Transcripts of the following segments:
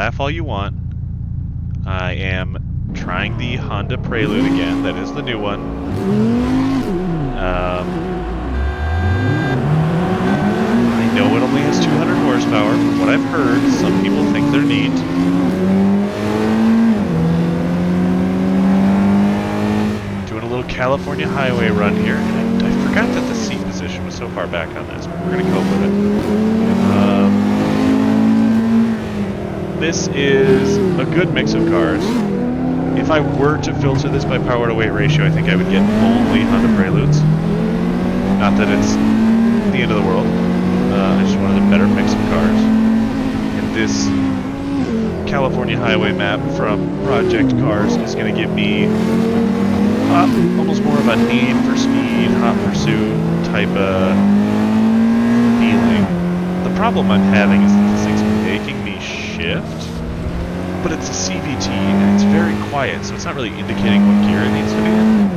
laugh all you want. I am trying the Honda Prelude again. That is the new one. I know it only has 200 horsepower. From what I've heard, some people think they're neat. Doing a little California highway run here. And I forgot that the seat position was so far back on this, but we're going to cope with it. This is a good mix of cars. If I were to filter this by power to weight ratio, I think I would get only Honda Preludes. Not that it's the end of the world. I just wanted a better mix of cars. And this California highway map from Project Cars is going to give me almost more of a Need for Speed, Hot Pursuit type of feeling. The problem I'm having is that this thing's making me shift, but it's a CVT and it's very quiet, so it's not really indicating what gear it needs to be in.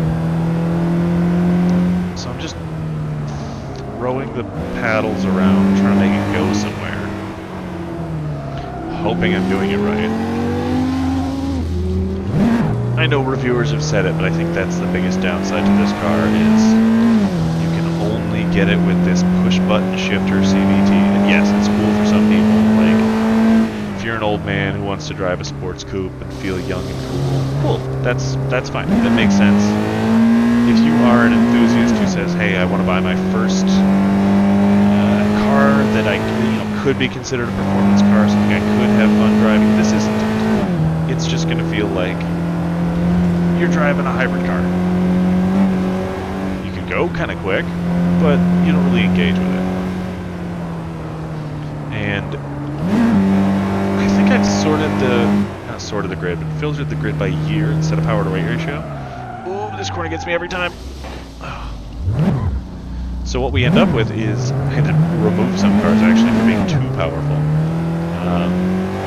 So I'm just throwing the paddles around, trying to make it go somewhere, hoping I'm doing it right. I know reviewers have said it, but I think that's the biggest downside to this car is you can only get it with this push-button shifter CVT. And yes, it's cool for some people. Like, if you're an old man who wants to drive a sports coupe and feel young and cool, that's fine. That makes sense. If you are an enthusiast who says, hey, I want to buy my first car that I could be considered a performance car, something I could have fun driving, this isn't it. It's just going to feel like you're driving a hybrid car. You can go kind of quick, but you don't really engage with it. And I think I've not sorted the grid, but filtered the grid by year instead of power to weight ratio. Oh, this corner gets me every time. So what we end up with is, I had to remove some cars actually for being too powerful.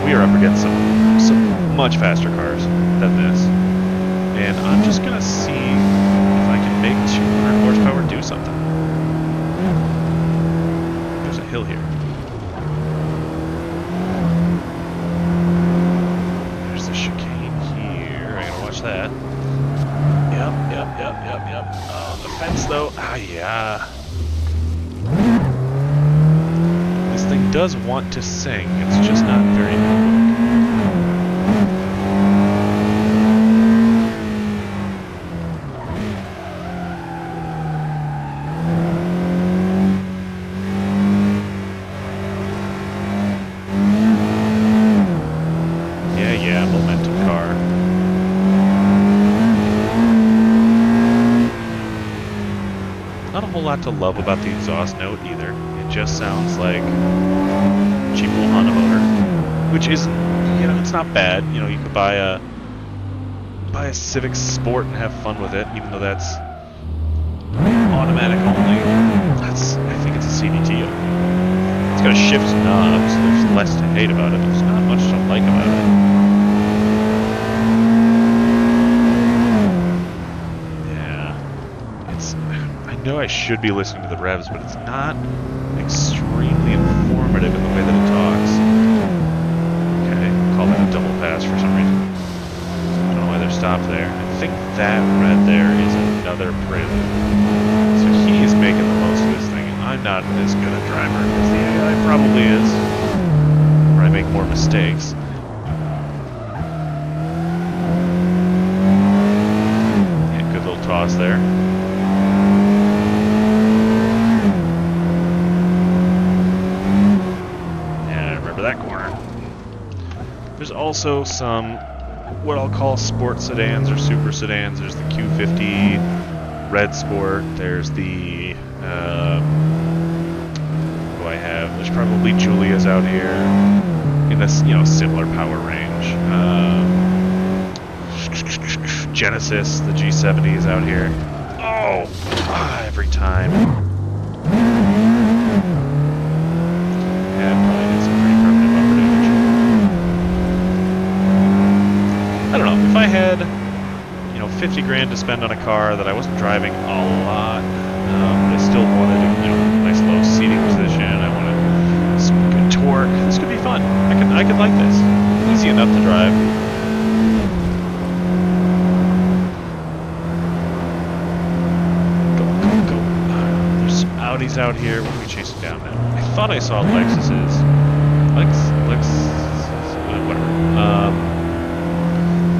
We are up against some much faster cars than this. And I'm just going to see if I can make 200 horsepower do something. There's a hill here. There's the chicane here. I gotta watch that. Yep. Oh, the fence though. Ah, yeah. This thing does want to sing. It's just not very quick. Lot to love about the exhaust note either. It just sounds like cheap little Honda motor, which isn't, it's not bad. You could buy a Civic Sport and have fun with it, even though that's automatic only. I think it's a CVT only. It's got a shift knob, so there's less to hate about it. There's not much to like about it. I know I should be listening to the revs, but it's not extremely informative in the way that it talks. Okay, call that a double pass for some reason. I don't know why they're stopped there. I think that red there is another Prelude. So he is making the most of this thing, and I'm not as good a driver as the AI probably is, or I make more mistakes. Yeah, good little toss there. That corner. There's also some what I'll call sport sedans or super sedans. There's the Q50 Red Sport. There's the who I have. There's probably Julia's out here in a similar power range. Genesis, the G70 is out here. Oh, every time. If I had, 50 grand to spend on a car that I wasn't driving a lot, but I still wanted a, nice low seating position, I wanted some good torque, this could be fun. I could like this. easy enough to drive. Go, go, go. There's some Audis out here. What are we chasing down now? I thought I saw Lexuses. Whatever.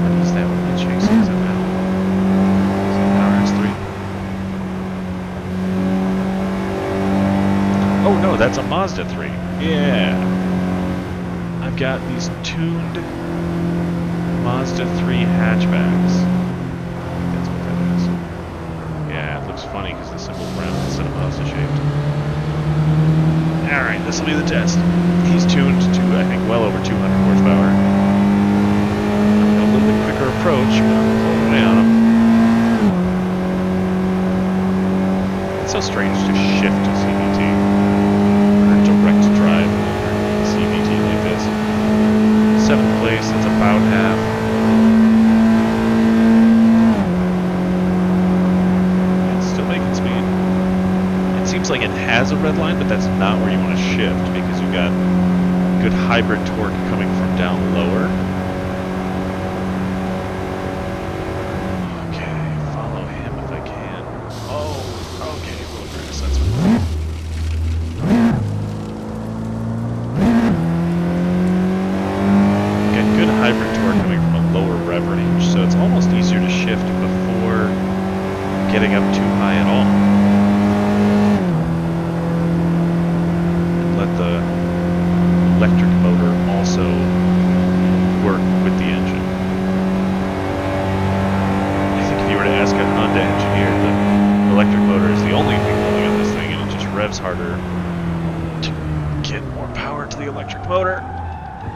What is that? What are they chasing? Is that now? Is that an RS3? Oh no, that's a Mazda 3. Yeah. I've got these tuned Mazda 3 hatchbacks. That's what that is. Yeah, it looks funny because the symbol's round instead of Mazda shaped. Alright, this will be the test. He's tuned to, I think, well over 200 horsepower. A little bit quicker approach, but I'm pulling away on him. It's so strange to shift to CVT. Or direct drive over CVT like this. 7th place, that's about half. It's still making speed. It seems like it has a red line, but that's not where you want to shift because you've got good hybrid torque coming from down lower. Okay, follow him if I can. Oh, okay, full grass, that's fine. Got good hybrid torque coming from a lower rev range, so it's almost easier to shift before getting up too high at all. Let the electric motor also work with the engine. I think if you were to ask a Honda engineer, the electric motor is the only thing holding on this thing, and it just revs harder to get more power to the electric motor.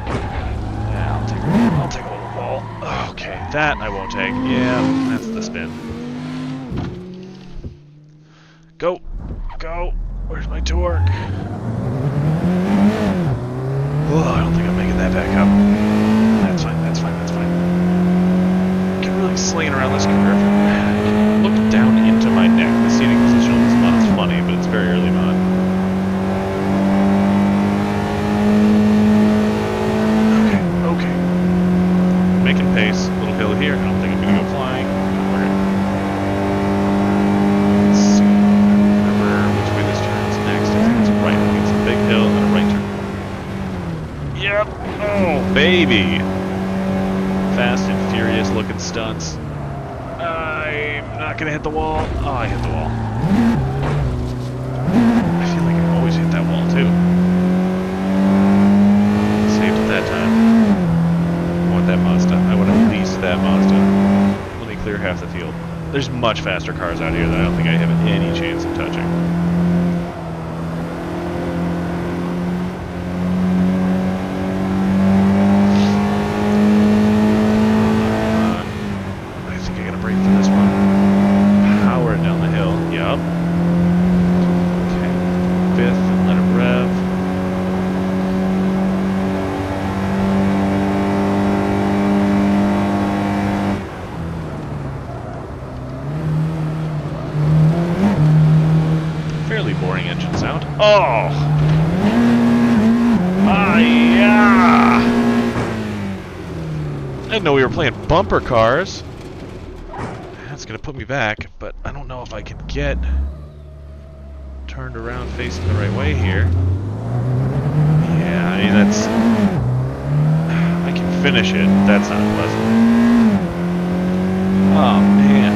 Yeah, I'll take a little ball. Okay, that I won't take. Yeah, that's the spin. Go, go. Where's my torque? Oh, I don't think I'm making that back up. That's fine, that's fine, that's fine. Get really slaying around this curve. Look down into my neck. The seating position on this mod is funny, but it's very early mod. Okay, okay. Making pace. Little hill here. I don't think I'm gonna go flying. Okay. Let's see. Remember which way this turns next. I think it's right. I think it's a big hill and a right turn. Yep. Oh, baby. Fast and furious looking stunts. I'm not gonna hit the wall. Oh, I hit the wall. I feel like I always hit that wall too. Saved it that time. I want that Mazda. I want at least that Mazda. Let me clear half the field. There's much faster cars out here that I don't think I have any chance of touching. Boring engine sound. Oh! Yeah! I didn't know we were playing bumper cars. That's gonna put me back, but I don't know if I can get turned around facing the right way here. Yeah, I mean that's... I can finish it, but that's not pleasant. Oh man.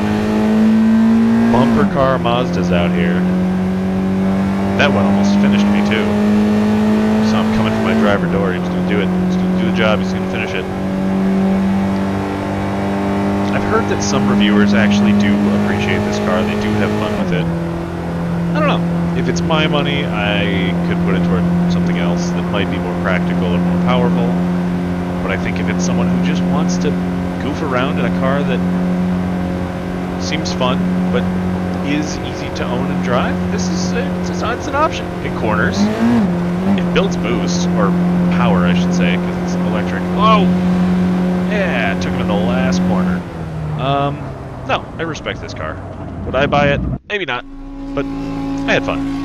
Bumper car Mazdas out here. That one almost finished me too. So I'm coming from my driver door. He's gonna do it. He's gonna do the job. He's gonna finish it. I've heard that some reviewers actually do appreciate this car. They do have fun with it. I don't know. If it's my money, I could put it toward something else that might be more practical or more powerful. But I think if it's someone who just wants to goof around in a car that seems fun, but is easy to own and drive, this is it's an option. It corners. It builds boost, or power I should say, because it's electric. Oh! Yeah, it took him in the last corner. No, I respect this car. Would I buy it? Maybe not. But I had fun.